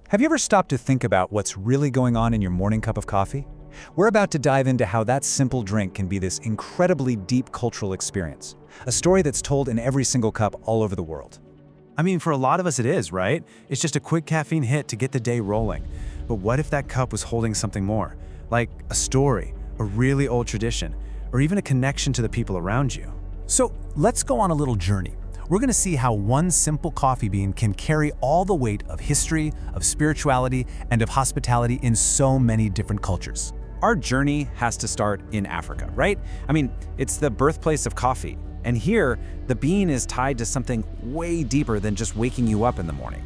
Have you ever stopped to think about what's really going on in your morning cup of coffee? We're about to dive into how that simple drink can be this incredibly deep cultural experience, a story that's told in every single cup all over the world. I mean, for a lot of us it is, right? It's just a quick caffeine hit to get the day rolling. But what if that cup was holding something more? Like a story, a really old tradition, or even a connection to the people around you? So let's go on a little journey. We're going to see how one simple coffee bean can carry all the weight of history, of spirituality, and of hospitality in so many different cultures. Our journey has to start in Africa, right? I mean, it's the birthplace of coffee. And here, the bean is tied to something way deeper than just waking you up in the morning.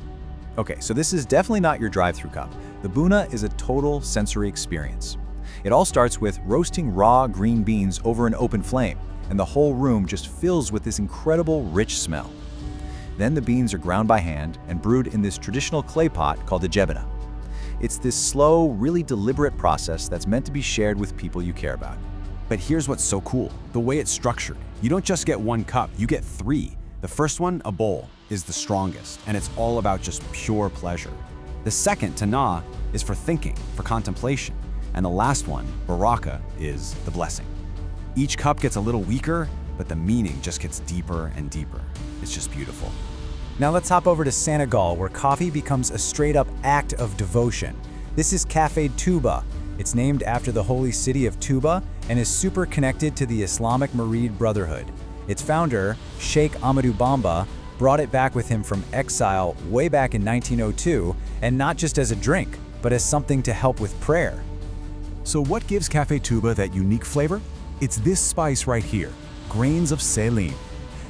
Okay, so this is definitely not your drive-through cup. The Buna is a total sensory experience. It all starts with roasting raw green beans over an open flame, and the whole room just fills with this incredible rich smell. Then the beans are ground by hand and brewed in this traditional clay pot called a Jebena. It's this slow, really deliberate process that's meant to be shared with people you care about. But here's what's so cool, the way it's structured. You don't just get one cup, you get three. The first one, Abol, is the strongest, and it's all about just pure pleasure. The second, Tona, is for thinking, for contemplation. And the last one, Baraka, is the blessing. Each cup gets a little weaker, but the meaning just gets deeper and deeper. It's just beautiful. Now let's hop over to Senegal, where coffee becomes a straight-up act of devotion. This is Café Touba. It's named after the holy city of Touba and is super connected to the Islamic Murid Brotherhood. Its founder, Sheikh Ahmadou Bamba, brought it back with him from exile way back in 1902, and not just as a drink, but as something to help with prayer. So what gives Café Touba that unique flavor? It's this spice right here, grains of Selim.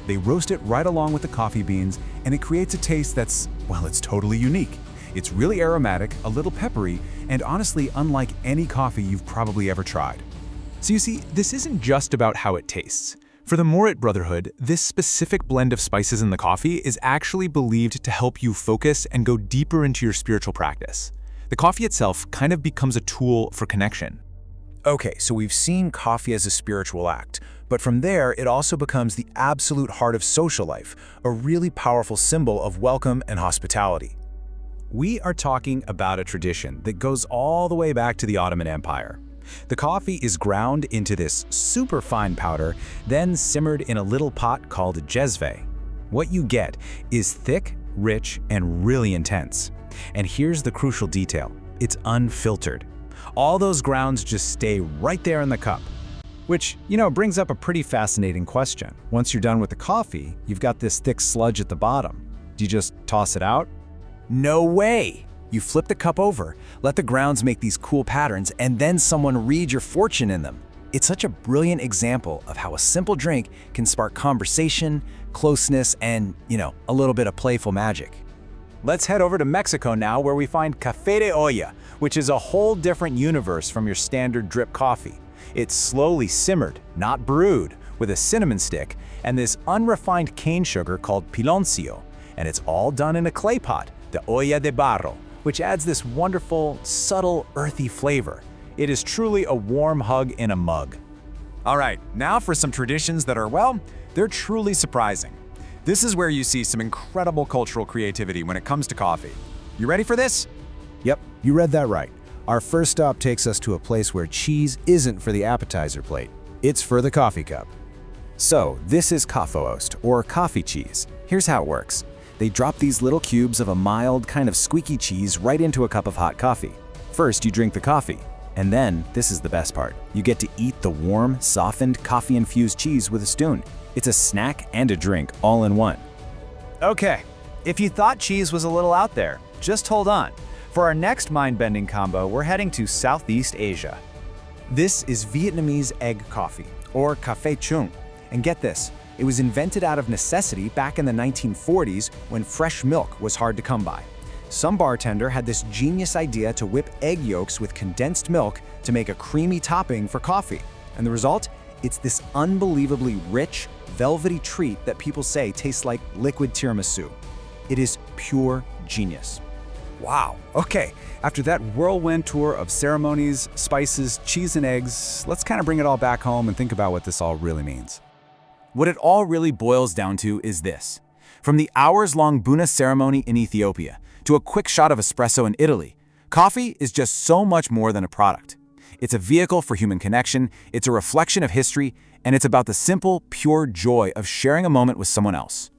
They roast it right along with the coffee beans, and it creates a taste that's, well, it's totally unique. It's really aromatic, a little peppery, and honestly unlike any coffee you've probably ever tried. So you see, this isn't just about how it tastes. For the Murid Brotherhood, this specific blend of spices in the coffee is actually believed to help you focus and go deeper into your spiritual practice. The coffee itself kind of becomes a tool for connection. Okay, so we've seen coffee as a spiritual act, but from there it also becomes the absolute heart of social life, a really powerful symbol of welcome and hospitality. We are talking about a tradition that goes all the way back to the Ottoman Empire. The coffee is ground into this super fine powder, then simmered in a little pot called a Jezve. What you get is thick, rich, and really intense. And here's the crucial detail: it's unfiltered. All those grounds just stay right there in the cup. Which, brings up a pretty fascinating question. Once you're done with the coffee, you've got this thick sludge at the bottom. Do you just toss it out? No way! You flip the cup over, let the grounds make these cool patterns, and then someone read your fortune in them. It's such a brilliant example of how a simple drink can spark conversation, closeness, and, a little bit of playful magic. Let's head over to Mexico now, where we find Café de Olla, which is a whole different universe from your standard drip coffee. It's slowly simmered, not brewed, with a cinnamon stick and this unrefined cane sugar called piloncillo, and it's all done in a clay pot, the olla de barro, which adds this wonderful, subtle, earthy flavor. It is truly a warm hug in a mug. All right, now for some traditions that are, well, they're truly surprising. This is where you see some incredible cultural creativity when it comes to coffee. You ready for this? Yep, you read that right. Our first stop takes us to a place where cheese isn't for the appetizer plate. It's for the coffee cup. So, this is Kaffeeost, or coffee cheese. Here's how it works. They drop these little cubes of a mild, kind of squeaky cheese right into a cup of hot coffee. First, you drink the coffee. And then, this is the best part, you get to eat the warm, softened, coffee-infused cheese with a spoon. It's a snack and a drink all in one. Okay, if you thought cheese was a little out there, just hold on. For our next mind-bending combo, we're heading to Southeast Asia. This is Vietnamese Egg Coffee, or Café Chung. And get this, it was invented out of necessity back in the 1940s when fresh milk was hard to come by. Some bartender had this genius idea to whip egg yolks with condensed milk to make a creamy topping for coffee. And the result? It's this unbelievably rich, velvety treat that people say tastes like liquid tiramisu. It is pure genius. Wow, okay. After that whirlwind tour of ceremonies, spices, cheese, and eggs, let's kind of bring it all back home and think about what this all really means. What it all really boils down to is this. From the hours-long Buna ceremony in Ethiopia to a quick shot of espresso in Italy, coffee is just so much more than a product. It's a vehicle for human connection, it's a reflection of history, and it's about the simple, pure joy of sharing a moment with someone else.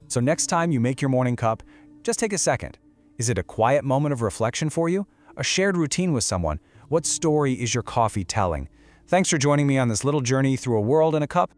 So next time you make your morning cup, just take a second. Is it a quiet moment of reflection for you? A shared routine with someone? What story is your coffee telling? Thanks for joining me on this little journey through a world in a cup.